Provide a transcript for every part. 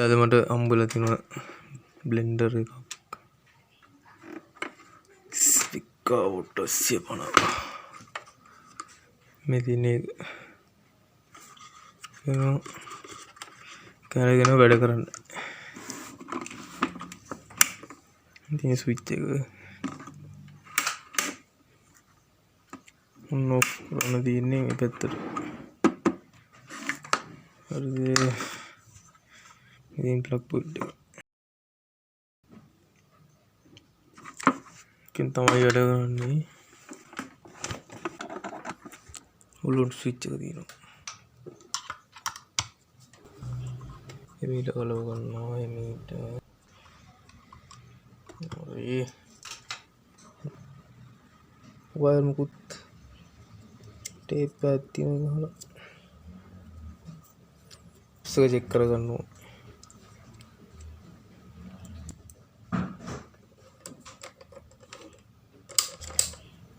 අද මට හම්බෙලා තියෙනවා බ්ලෙන්ඩර් එකක්. ස්පිකවුට් 850. මේ තියෙන්නේ කැරගෙන වැඩ කරන්න. ඉතින් ස්විච් එක ඔන් ඔෆ් කරන්න තියෙන්නේ මේ පැත්තට. හරිද? ඉතින් ප්ලග් පොයින්ට් එක. කින් තමයි වැඩ කරන්නේ. උලුට් ස්විච් එක තියෙනවා. එමීට කලව ගන්නවා එමීට. හරි. වයර් මුකුත් ටේප් එකක් තියෙනවා ගහලා. ඉස්සෙල්ලා චෙක් කරගන්න ඕන.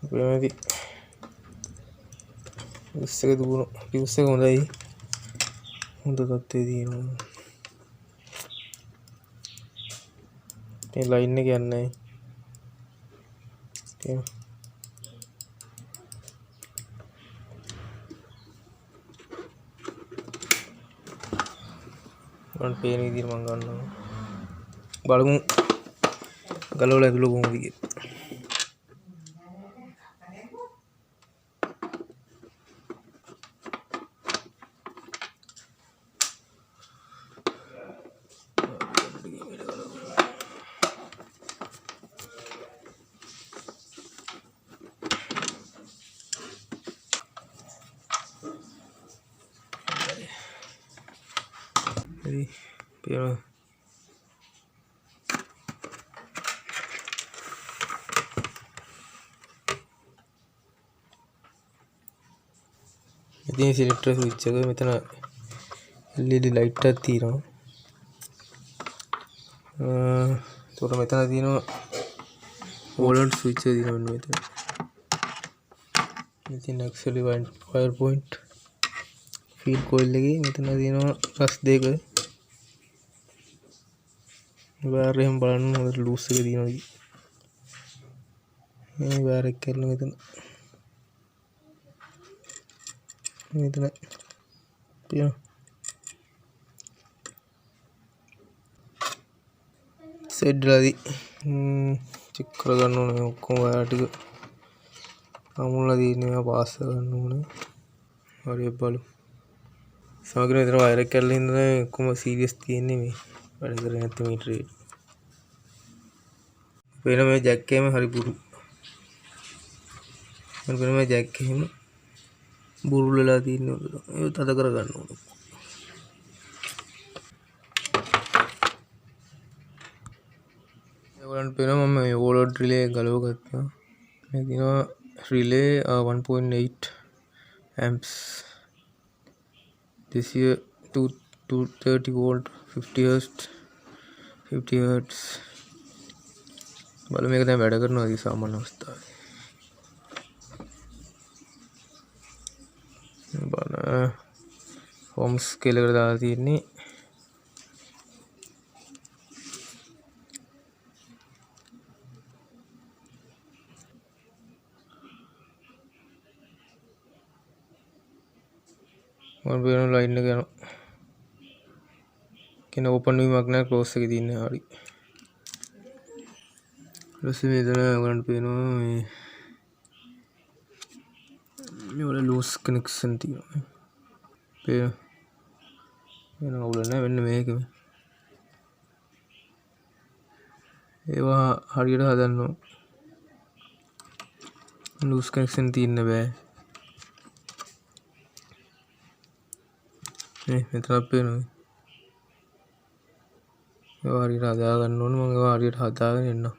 ප්‍රේමදී ඉස්සෙල්ලා දුවන ෆියුස් එක හොඳයි. හොඳ තත්ත්වයේ තියෙනවා. මේ ලයින් එක යන්නේ නැහැ. මම පේන විදිහට මම ගන්නවා. බලමු ගලවලා ඇතුළ කොහොමද කියලා. Pero ඉතින් සිලින්ඩර් ස්විච් එක මෙතන LED ලයිට් එකක් තියෙනවා. ඒකට මෙතන තියෙනවා වෝල්ට් ස්විච් එක තියෙනවා මෙතන. ඉතින් actually wire point feed coil එකේ මෙතන තියෙනවා රස් දෙක. වයර් එහෙම බලන්න හොඳට ලූස් එක තියෙනවා. මේ වයර් එක කරලා මෙතන පියා සෙඩ්ලාදී චෙක් කරගන්න ඕනේ ඔක්කොම වයර් ටික අමුණලා තියෙන්නේ මේවා පාස් කරගන්න ඕනේ. හරි බලමු. සමගින් විතර වයර් එක කරලා ඉඳලා ඔක්කොම සීරියස් තියෙන්නේ මේ වැඩ කරන්නේ නැත්නම් මීටරේ. වෙන මේ ජැක් එකේම හරි බුරු. මම වෙන මේ ජැක් එකේම බුරුල් වෙලා තියෙනවා. ඒක තද කරගන්න ඕනේ. ඒගොල්ලන් පේනවා මම මේ වෝල්ට් රිලේ ගලව ගත්තා. මේ දිනවා relay 1.8 amps. This here 230 volt 50 hertz 50 hertz. බලමු මේක දැන් වැඩ කරනවාද සාමාන්‍ය අවස්ථාවේ. බලන්න හෝම්ස් ස්කේල් එකට දාලා තියෙන්නේ. මම වෙන ලයින් එක යනවා. කියන ඕපන් වීමක් නැහැ ක්ලෝස් එකේ තියෙන්නේ හරි. ඊට මෙතන ඔයගලන්ට පේනවා මේ වල ලූස් කනෙක්ෂන් තියෙනවා. පේන වෙන අවුල නැහැ වෙන්න මේකෙම. ඒවා හරියට හදන්න ඕන. ලූස් කනෙක්ෂන් තියෙන්න බෑ. මෙතන පේනවා. ඒවා හරියට හදා ගන්න ඕනේ. මම ඒවා හරියට හදාගෙන එන්නම්.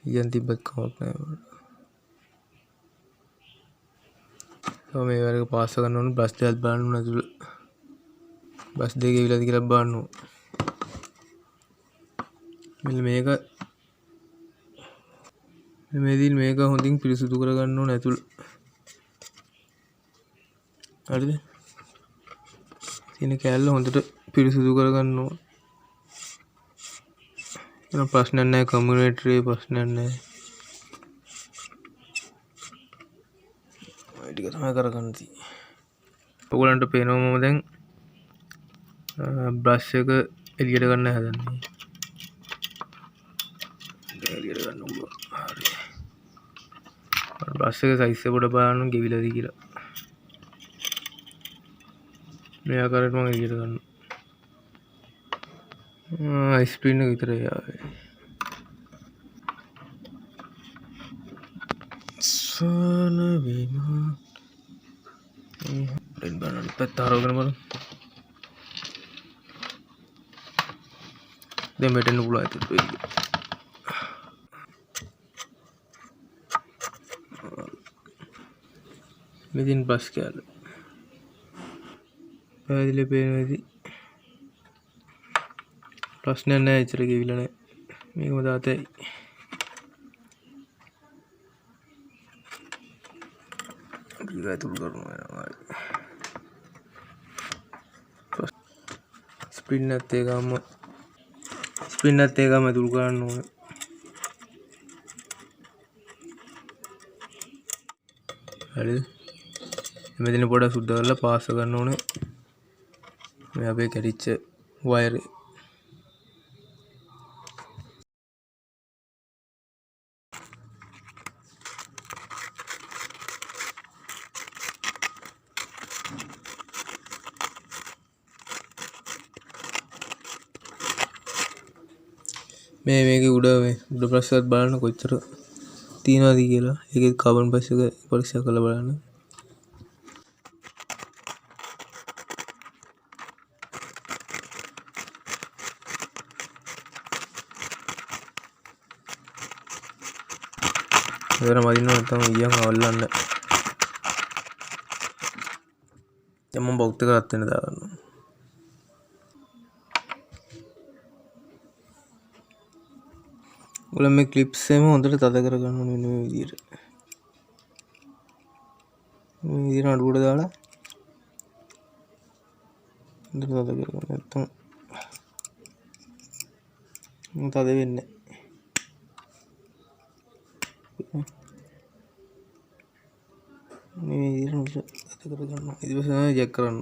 ඊයන් තිබ්බත් කමක් නැහැ. මේ වගේ පාස් කරන්න ඕනේ. බස් දෙකක් බලන්න ඕනේ ඇතුළ. බස් දෙක ගිහලාද කියලා බලන්න ඕනේ. මෙන්න මේක මේදින් මේක හොඳින් පිරිසිදු කරගන්න ඕනේ ඇතුළ. හරිද? තියෙන කෑල්ල හොඳට පිරිසිදු කරගන්න ඕන. එන ප්‍රශ්නයක් නැහැ, කමියුනිටි ප්‍රශ්නයක් නැහැ. ඔය ටික තමයි කරගන්න තියෙන්නේ. ඔයගලන්ට පේනවා මම දැන් බ්‍රෂ් එක එළියට ගන්න හදන්නේ. එළියට ගන්න ඕන. හරි. බ්‍රෂ් එක සයිස් එක පොඩ බලන්න ගෙවිලාද කියලා. මේ ආකාරයට මම එළියට ගන්නවා. ස්ක්‍රීන් එක විතරයි ආවේ. සන විමා දැන් බලන්න පැත්ත හරවගෙන බලමු. දැන් මෙතන පුළුවන් ඇත්තට වෙයි. මෙදින් බස් කෑල්ල පැහැදිලි පේනවාදී ප්‍රශ්නයක් නැහැ. ඉතර ගෙවිලා නැහැ. මේකම දාතයි. ටික තුල් කරනවා. ස්ප්‍රින්ට් එකම තුල් කරන්න ඕනේ. හරිද? මෙතන පොඩ්ඩක් සුද්ධ කරලා පාස් කරන්න ඕනේ. මේ අපේ කැඩිච්ච වයර් එක. මේකේ උඩ බ්‍රෂ් එකත් බලන්න කොච්චර තියනවද කියලා. ඒකේ කාබන් බ්‍රෂ් එක පරීක්ෂා කරලා බලන්න. ඒවර මදින්න නැත්නම් ඊයන් අවල්ලන්න. දැන් මම බෞද්ධ කරත් වෙන දාගන්නවා. ඔයාලා මේ ක්ලිප්ස් එහෙම හොඳට තද කරගන්න ඕනේ මේ විදිහට. මේ විදිහට අඩුවට දාලා හොඳට තද කරගන්න. නැත්නම් තද වෙන්නේ නැහැ. මේ විදිහට තද කරගන්න. ඊට පස්සේ චෙක් කරන්න.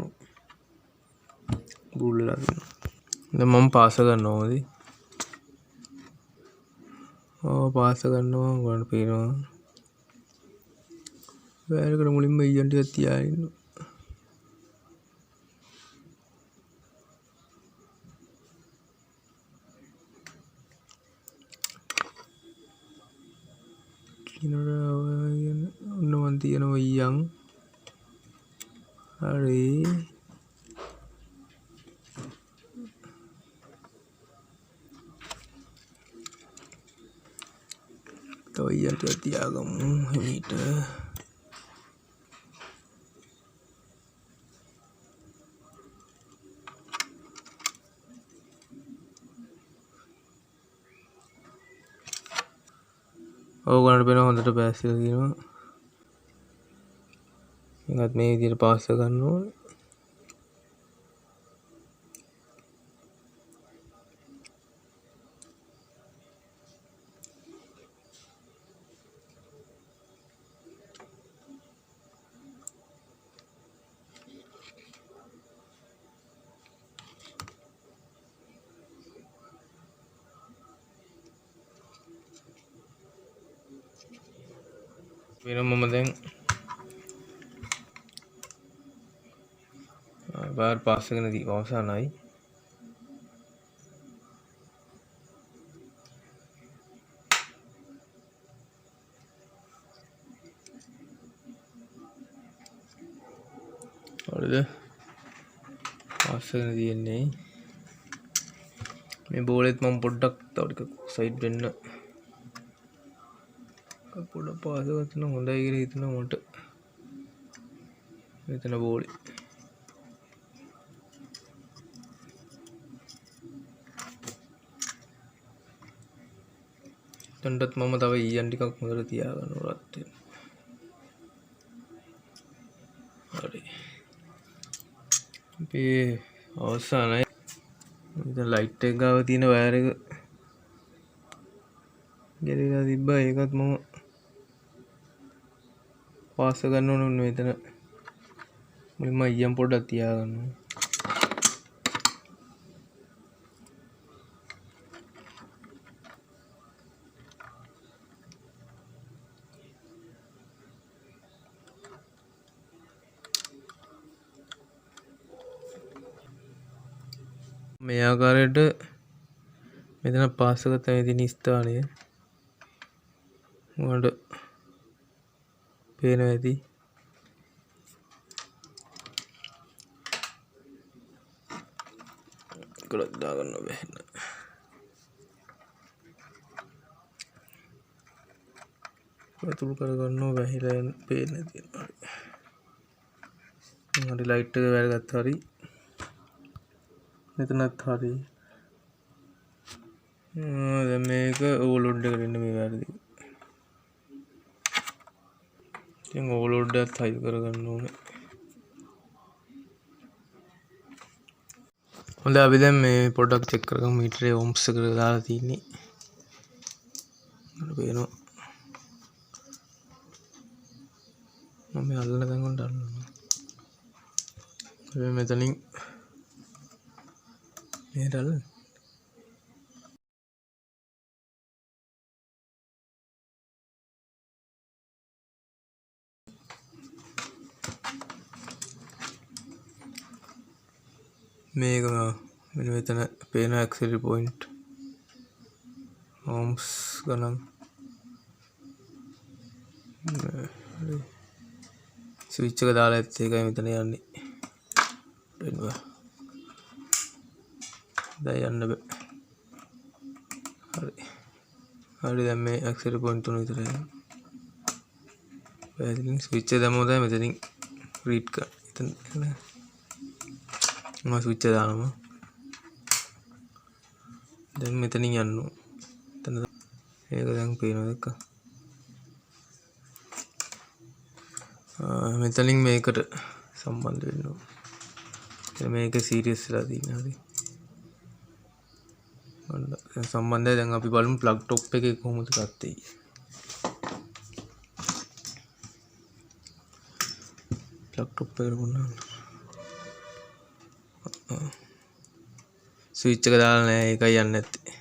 බුල් වෙලා තියෙනවා. දැන් මම පාස ගන්නවා ඕනේ. පාස ගන්නවා. ඔයාලට පේනවා. වැරකට මුලින්ම ඊයන් ටිකක් තියාගෙන ඉන්න. ඔන්න මන් තියනවා ඊයන්. හරි. තව ඊයන් ටිකක් තියාගමු හිමීට. ඕගොල්ලන්ට පේන හොඳට බෑස් එක තියෙනවා. ඒකත් මේ විදිහට පාස් ගන්න ඕනේ. මම දැන් බාර් පාස් එකන දී අවසానයි. හරිද? පාස් එකන දියන්නේ මේ බෝලෙත් මම පොඩ්ඩක් තව ටිකක් සයිඩ් වෙන්න පොඩ පාස ගන්න හොඳයි කියලා හිතනවා මට. මෙතන බෝලේ තණ්ඩත් මම තව ඊයන් ටිකක් හොඳට තියාගන්න රත් වෙන. හරි. අපි අවසానයි. මෙතන ලයිට් එක ගාව තියෙන වයර් එක ගැලවිලා තිබ්බා. ඒකත් මම පාස් ගන්න ඕන මෙතන. මුලින්ම ඊයම් පොඩ්ඩක් තියාගන්න. මේ ආකාරයට මෙතන පාස් එක තමයි තියෙන ස්ථානය. ඔයාලට පේනවා ඇති. ඒකලත් දාගන්න බෑ. අතුල් කරගන්න බැහැලා පේන්නේ තියෙනවා. හරි ලයිට් එක වැරගත්ත හරි. මෙතනත් හරි. දැන් මේක ඕවර්ලෝඩ් එකට එන්න මේ වැරදි. දැන් ඕවර්ලෝඩ් එකත් හයි කරගන්න ඕනේ. හොඳයි අපි දැන් මේ පොඩ්ඩක් චෙක් කරගමු මීටරේ ඕම්ස් එකට දාලා තියෙන්නේ. මට පේනවා. මම අල්ලන තැන් වලට අල්ලනවා. අපි මෙතනින් මේකට අල්ලන්න. මේක මෙන්න මෙතන පේන ඇක්සලරි පොයින්ට් ඕම්ස් ගණන් ස්විච් එක දාලා ඇත්ත ඒකයි මෙතන යන්නේ. දැන් යන්න බෑ. හරි. හරි දැන් මේ ඇක්සලරි පොයින්ට් තුන විතරයි. පැහැදිලිද? ස්විච් එක දැම්මම තමයි මෙතනින් රීඩ් කරන්න. එතන මම ස්විච් එක දානවා. දැන් මෙතනින් යන්න ඕන. එතන ඒක දැන් පේනවා දැක්ක. මෙතනින් මේකට සම්බන්ධ වෙන්න ඕන. මේක සීරියස් වෙලා තියෙනවා. හරි. දැන් සම්බන්ධයි. දැන් අපි බලමු ප්ලග් টොප් එකේ කොහොමද ගත්තේ. ප්ලග් টොප් එකට ගොන්නවා. ස්විච් එක දාලා නැහැ. ඒකයි යන්නේ නැත්තේ.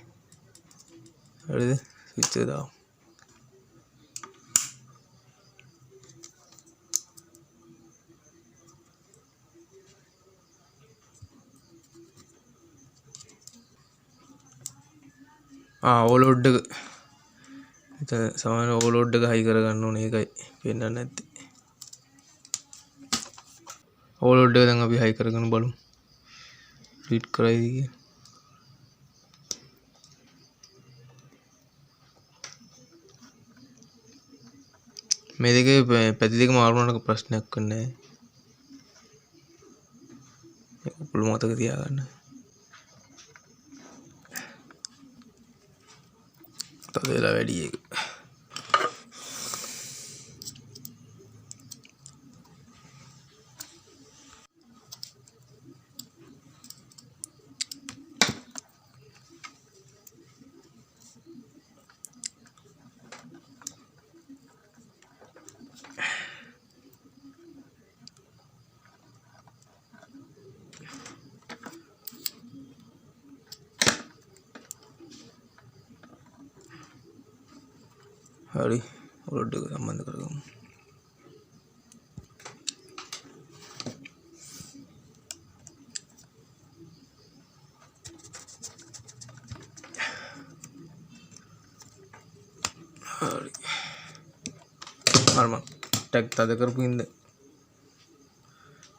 හරිද? ස්විච් එක දාමු. ඕවර්ලෝඩ් එක එතන සමාන ඕවර්ලෝඩ් එක හයි කරගන්න ඕනේ. ඒකයි පෙන්නන්නේ නැත්තේ. ඕවර්ලෝඩ් එක දැන් අපි හයි කරගෙන බලමු. රීඩ් කරයිද කියලා. මේ දෙකේ පැති දෙක මාරු වුණාට ප්‍රශ්නයක් වෙන්නේ නැහැ. ඒක පුළු මතක තියාගන්න. තද වෙලා වැඩි එක. හරි ඕවර්ලෝඩ් එක සම්බන්ධ කරගමු. හරි. මම ටැග් තද කරපු ඉඳ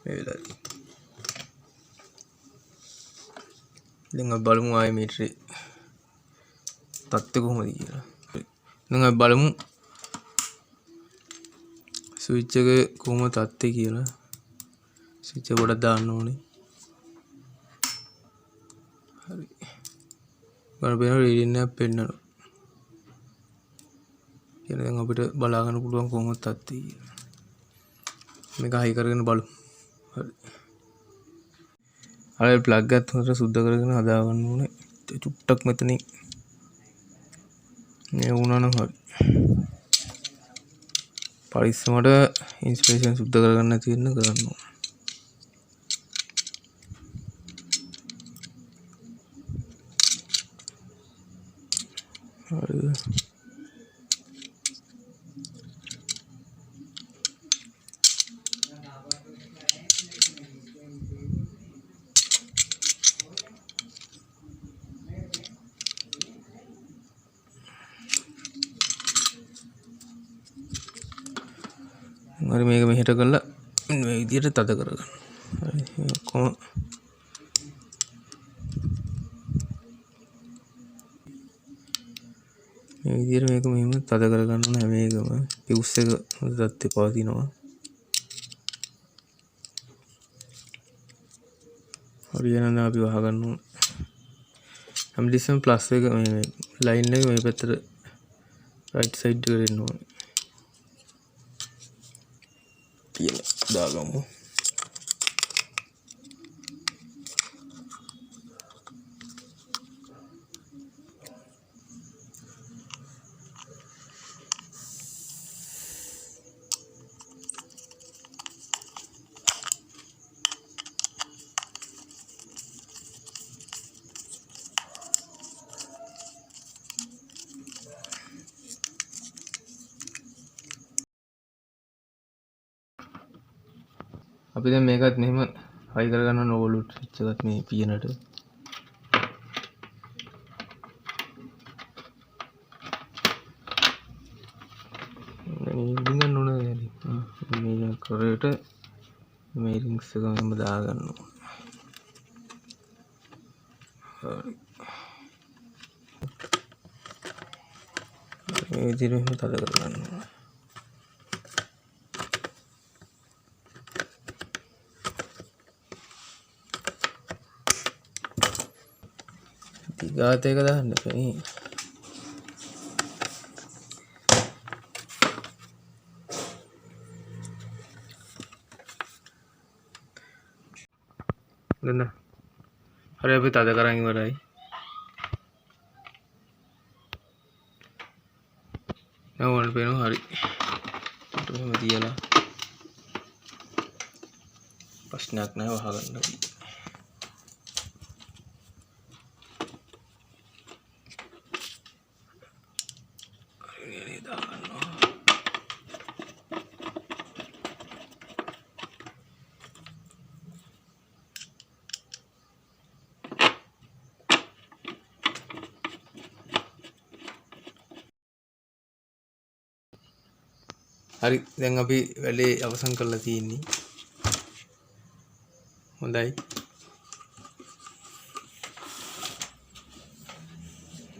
මේ වෙලාවේ. දැන් අපි බලමු ආයේ මීටරේ තත්ත්වය කොහොමද කියලා. දැන් අපි බලමු ස්විච් එක කොහොමද තත්ත්වය කියලා. ස්විච් එක පොඩක් දාන්න ඕනේ. හරි. ගන්න බෑන රීඩින් එකක් පෙන්නනවා. කියන දැන් අපිට බලා ගන්න පුළුවන් කොහොමද තත්ත්වය කියලා. මේක හයි කරගෙන බලමු. හරි. අර ප්ලග් එකත් හොඳට සුද්ධ කරගෙන හදා ගන්න ඕනේ. චුට්ටක් මෙතනින් මේ වුණා නම් හරි. පරිස්සමට ඉන්ස්ටලේෂන් සුද්ධ කරගන්න තියෙන කරන්න ඕනේ. හරිද? හරි මේක මෙහෙට කරලා මේ විදිහට තද කරගන්න. හරි කොහොම මේ විදිහට මේක මෙහෙම තද කරගන්න ඕන හැම එකම පියුස් එක හොඳට පවතිනවා. හරි එහෙනම් අපි වහගන්න ඕන. හැමදෙස්සම ප්ලස් එක මේ ලයින් එක මේ පැත්තට රයිට් සයිඩ් එකට එන්න ඕනේ. පියන දාගමු. අපි දැන් මේකත් මෙහෙම හයි කරගන්න ඕන ඕලුට් ස්විච් එකත් මේ පියනට. මේ ගන්න ඕන මේ කරේට මේ රින්ග්ස් එක මෙහෙම දාගන්න ඕන. හරි. මේ විදිහට මෙහෙම තද කරගන්න ඕන. ගාත එක දාන්න එපා. දෙන්න. හරි අපි තද කරන් ඉවරයි. දැන් ඕන පේනවා හරි. මෙහෙම තියලා ප්‍රශ්නයක් නැහැ වහගන්න. හරි දැන් අපි වැඩේ අවසන් කරලා තියෙන්නේ. හොඳයි.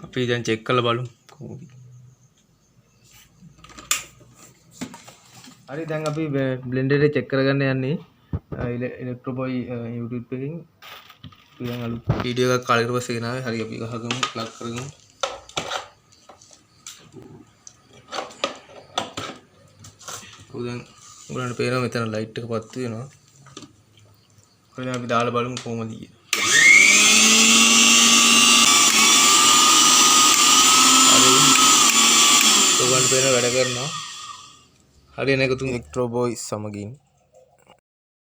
අපි දැන් චෙක් කරලා බලමු කොහොමද. හරි දැන් අපි බ්ලෙන්ඩර් එක චෙක් කරගන්න යන්නේ ඉලෙක්ට්‍රෝ බොයි YouTube එකකින්. දැන් අලුත් වීඩියෝ එකක් කාලෙකට පස්සේ ගෙනාවේ. හරි අපි ගහගමු ප්ලග් කරගමු. දැන් උගලන්ට පේනවා මෙතන ලයිට් එක පත්තු වෙනවා. හරි අපි දාලා බලමු කොහොමද කියලා. හරි උගලන්ට පේනවා වැඩ කරනවා. හරි එන එකතුන් ඉලෙක්ට්‍රෝ බොයි සමගින්